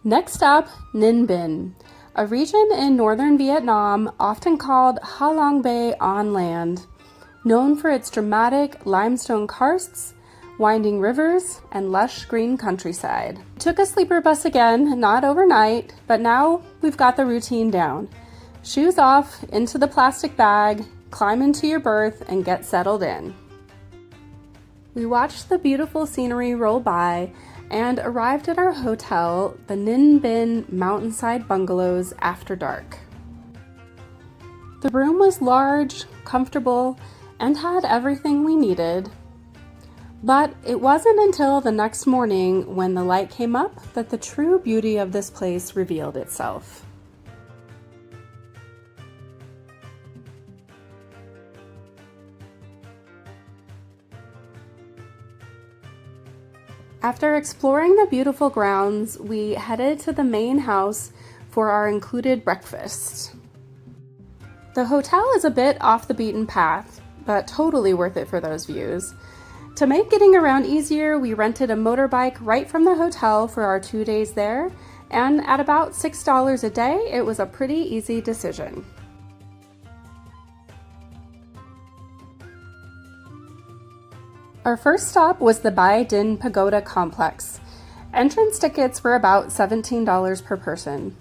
Next up, Ninh Binh, a region in northern Vietnam often called Ha Long Bay on land, known for its dramatic limestone karsts, winding rivers, and lush green countryside. Took a sleeper bus again, not overnight, but now we've got the routine down. Shoes off, into the plastic bag, climb into your berth, and get settled in. We watched the beautiful scenery roll by and arrived at our hotel, the Ninh Binh Mountainside Bungalows, after dark. The room was large, comfortable, and had everything we needed. But it wasn't until the next morning when the light came up that the true beauty of this place revealed itself. After exploring the beautiful grounds, we headed to the main house for our included breakfast. The hotel is a bit off the beaten path, but totally worth it for those views. To make getting around easier, we rented a motorbike right from the hotel for our 2 days there, and at about $6 a day, it was a pretty easy decision. Our first stop was the Bai Dinh Pagoda Complex. Entrance tickets were about $17 per person.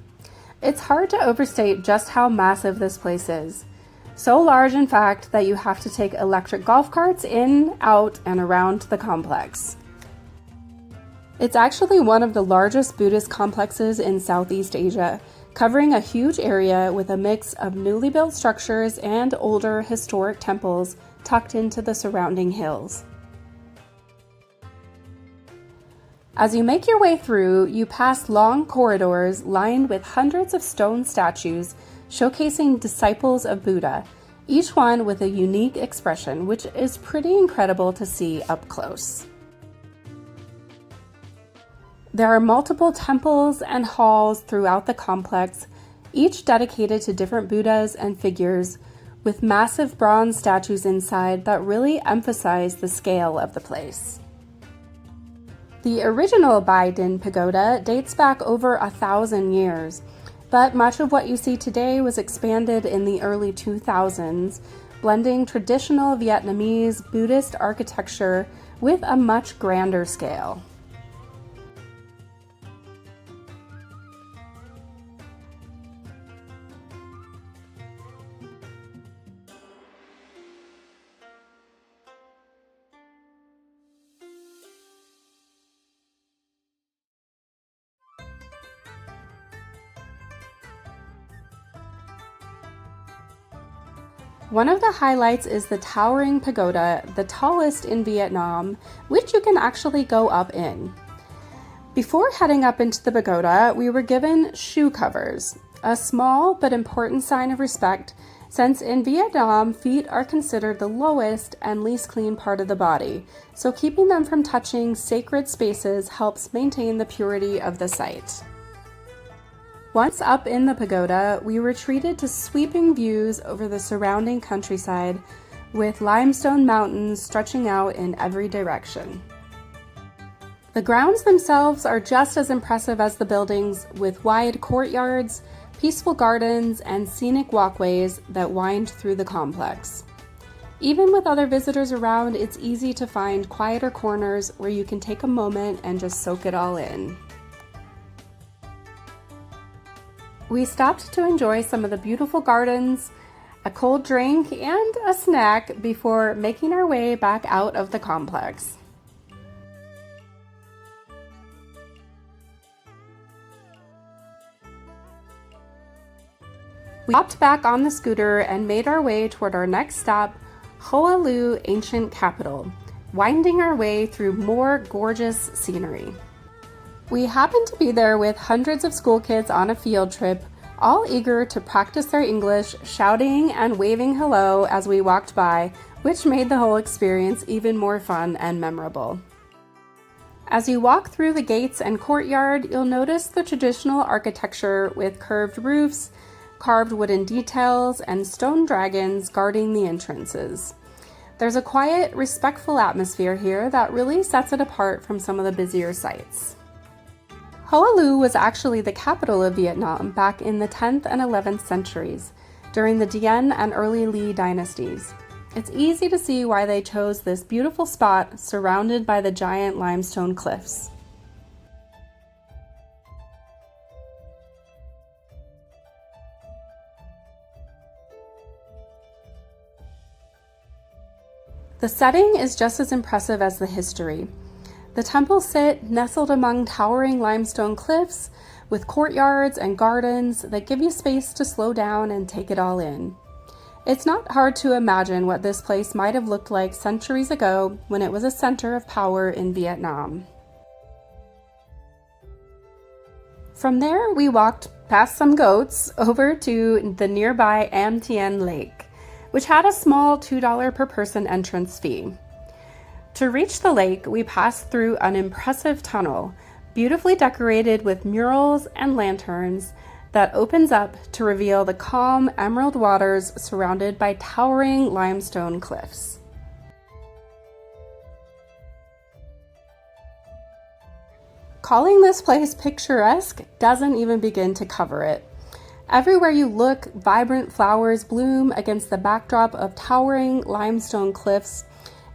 It's hard to overstate just how massive this place is. So large, in fact, that you have to take electric golf carts in, out, and around the complex. It's actually one of the largest Buddhist complexes in Southeast Asia, covering a huge area with a mix of newly built structures and older historic temples tucked into the surrounding hills. As you make your way through, you pass long corridors lined with hundreds of stone statues showcasing disciples of Buddha, each one with a unique expression, which is pretty incredible to see up close. There are multiple temples and halls throughout the complex, each dedicated to different Buddhas and figures, with massive bronze statues inside that really emphasize the scale of the place. The original Bai Dinh Pagoda dates back over 1,000 years, but much of what you see today was expanded in the early 2000s, blending traditional Vietnamese Buddhist architecture with a much grander scale. One of the highlights is the towering pagoda, the tallest in Vietnam, which you can actually go up in. Before heading up into the pagoda, we were given shoe covers, a small but important sign of respect, since in Vietnam, feet are considered the lowest and least clean part of the body, so keeping them from touching sacred spaces helps maintain the purity of the site. Once up in the pagoda, we were treated to sweeping views over the surrounding countryside, with limestone mountains stretching out in every direction. The grounds themselves are just as impressive as the buildings, with wide courtyards, peaceful gardens, and scenic walkways that wind through the complex. Even with other visitors around, it's easy to find quieter corners where you can take a moment and just soak it all in. We stopped to enjoy some of the beautiful gardens, a cold drink, and a snack before making our way back out of the complex. We hopped back on the scooter and made our way toward our next stop, Hoa Lu Ancient Capital, winding our way through more gorgeous scenery. We happened to be there with hundreds of school kids on a field trip, all eager to practice their English, shouting and waving hello as we walked by, which made the whole experience even more fun and memorable. As you walk through the gates and courtyard, you'll notice the traditional architecture with curved roofs, carved wooden details, and stone dragons guarding the entrances. There's a quiet, respectful atmosphere here that really sets it apart from some of the busier sites. Hoa Lu was actually the capital of Vietnam back in the 10th and 11th centuries, during the Dien and early Lý dynasties. It's easy to see why they chose this beautiful spot surrounded by the giant limestone cliffs. The setting is just as impressive as the history. The temples sit nestled among towering limestone cliffs with courtyards and gardens that give you space to slow down and take it all in. It's not hard to imagine what this place might have looked like centuries ago when it was a center of power in Vietnam. From there, we walked past some goats over to the nearby Am Tien Lake, which had a small $2 per person entrance fee. To reach the lake, we passed through an impressive tunnel, beautifully decorated with murals and lanterns, that opens up to reveal the calm emerald waters surrounded by towering limestone cliffs. Calling this place picturesque doesn't even begin to cover it. Everywhere you look, vibrant flowers bloom against the backdrop of towering limestone cliffs,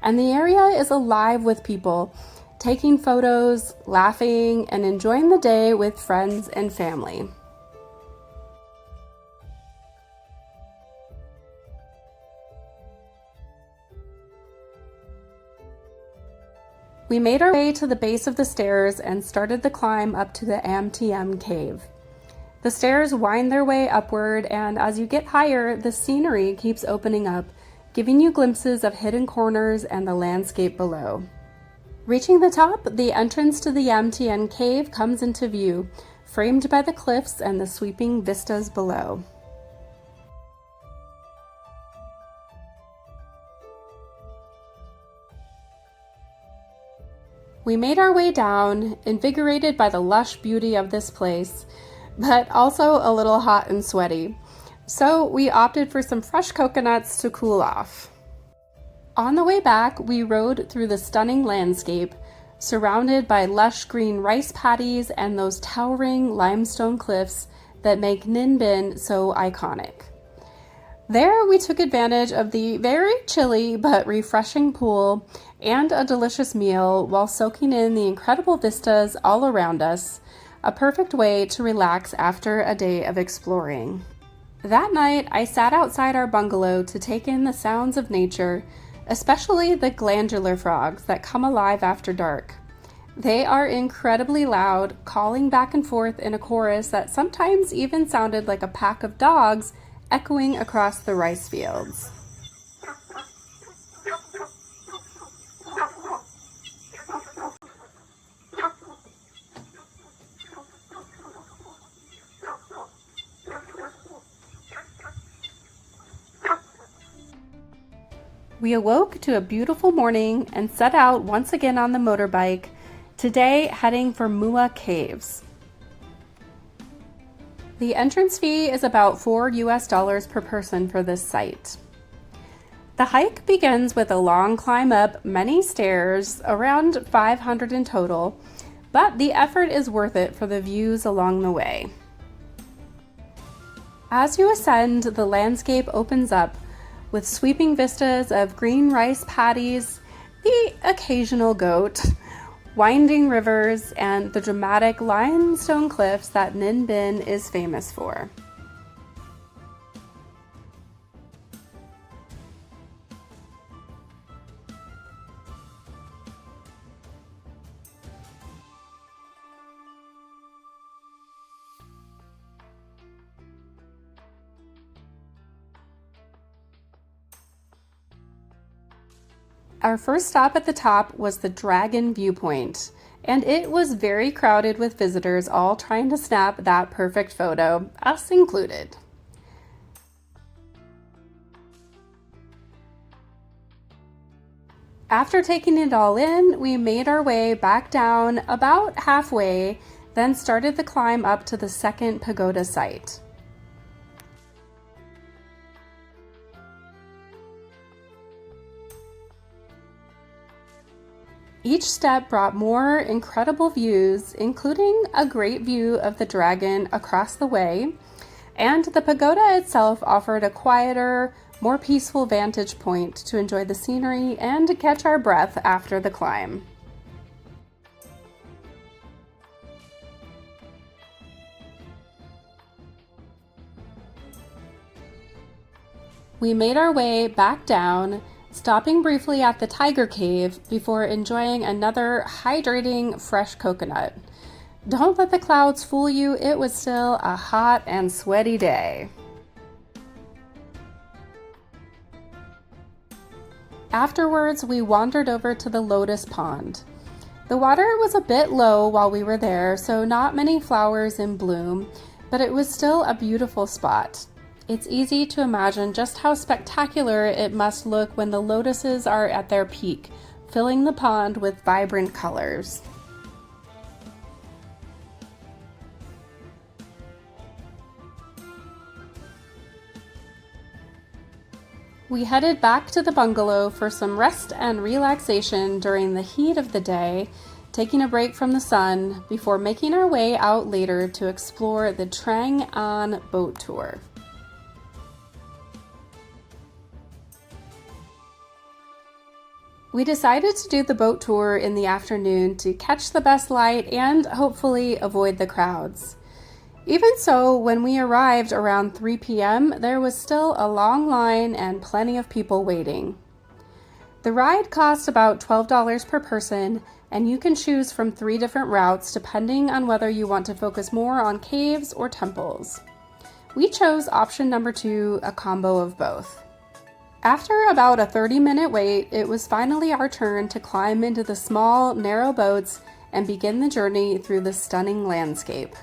and the area is alive with people taking photos, laughing, and enjoying the day with friends and family. We made our way to the base of the stairs and started the climb up to the Am Tien cave. The stairs wind their way upward, and as you get higher, the scenery keeps opening up, giving you glimpses of hidden corners and the landscape below. Reaching the top, the entrance to the Am Tien cave comes into view, framed by the cliffs and the sweeping vistas below. We made our way down, invigorated by the lush beauty of this place, but also a little hot and sweaty. So we opted for some fresh coconuts to cool off. On the way back, we rode through the stunning landscape, surrounded by lush green rice paddies and those towering limestone cliffs that make Ninh Binh so iconic. There, we took advantage of the very chilly but refreshing pool and a delicious meal while soaking in the incredible vistas all around us, a perfect way to relax after a day of exploring. That night, I sat outside our bungalow to take in the sounds of nature, especially the glandular frogs that come alive after dark. They are incredibly loud, calling back and forth in a chorus that sometimes even sounded like a pack of dogs echoing across the rice fields. We awoke to a beautiful morning and set out once again on the motorbike, today heading for Mua Caves. The entrance fee is about $4 per person for this site. The hike begins with a long climb up many stairs, around 500 in total, but the effort is worth it for the views along the way. As you ascend, the landscape opens up with sweeping vistas of green rice paddies, the occasional goat, winding rivers, and the dramatic limestone cliffs that Ninh Binh is famous for. Our first stop at the top was the Dragon Viewpoint, and it was very crowded with visitors all trying to snap that perfect photo, us included. After taking it all in, we made our way back down about halfway, then started the climb up to the second pagoda site. Each step brought more incredible views, including a great view of the dragon across the way, and the pagoda itself offered a quieter, more peaceful vantage point to enjoy the scenery and to catch our breath after the climb. We made our way back down, stopping briefly at the Tiger Cave before enjoying another hydrating fresh coconut. Don't let the clouds fool you, it was still a hot and sweaty day. Afterwards, we wandered over to the Lotus Pond. The water was a bit low while we were there, so not many flowers in bloom, but it was still a beautiful spot. It's easy to imagine just how spectacular it must look when the lotuses are at their peak, filling the pond with vibrant colors. We headed back to the bungalow for some rest and relaxation during the heat of the day, taking a break from the sun before making our way out later to explore the Trang An boat tour. We decided to do the boat tour in the afternoon to catch the best light and hopefully avoid the crowds. Even so, when we arrived around 3 p.m., there was still a long line and plenty of people waiting. The ride cost about $12 per person, and you can choose from 3 different routes depending on whether you want to focus more on caves or temples. We chose option number 2, a combo of both. After about a 30-minute wait, it was finally our turn to climb into the small, narrow boats and begin the journey through the stunning landscape.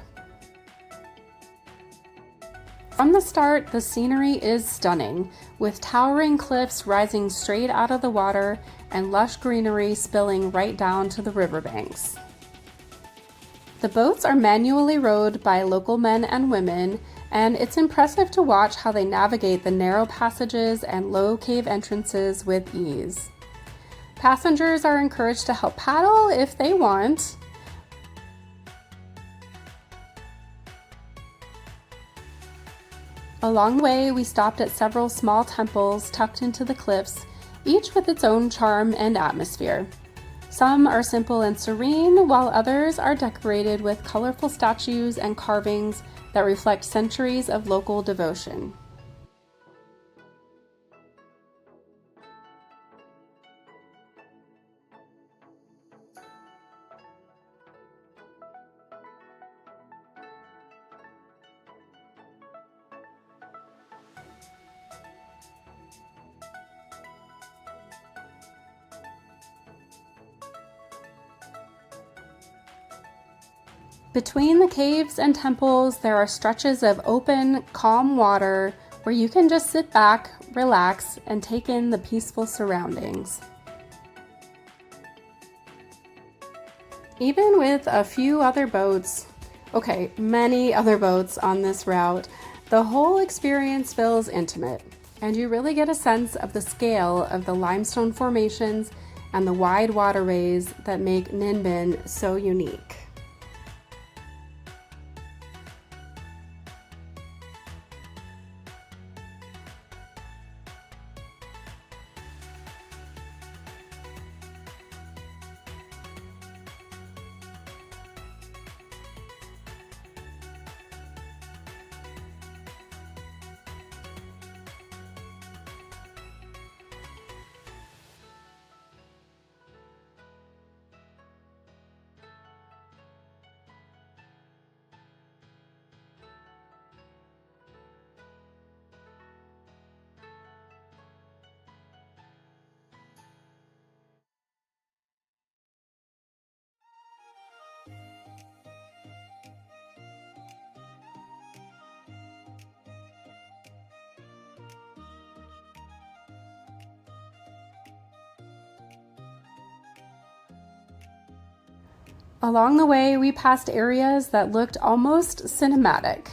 From the start, the scenery is stunning, with towering cliffs rising straight out of the water and lush greenery spilling right down to the riverbanks. The boats are manually rowed by local men and women, and it's impressive to watch how they navigate the narrow passages and low cave entrances with ease. Passengers are encouraged to help paddle if they want. Along the way, we stopped at several small temples tucked into the cliffs, each with its own charm and atmosphere. Some are simple and serene, while others are decorated with colorful statues and carvings that reflect centuries of local devotion. Between the caves and temples, there are stretches of open, calm water where you can just sit back, relax, and take in the peaceful surroundings. Even with a few other boats, many other boats on this route, the whole experience feels intimate, and you really get a sense of the scale of the limestone formations and the wide waterways that make Ninh Binh so unique. Along the way, we passed areas that looked almost cinematic.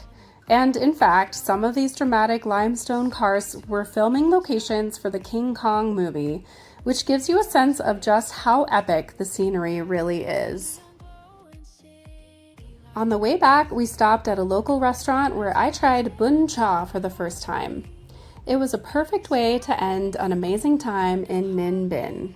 And in fact, some of these dramatic limestone karsts were filming locations for the King Kong movie, which gives you a sense of just how epic the scenery really is. On the way back, we stopped at a local restaurant where I tried bun cha for the first time. It was a perfect way to end an amazing time in Ninh Binh.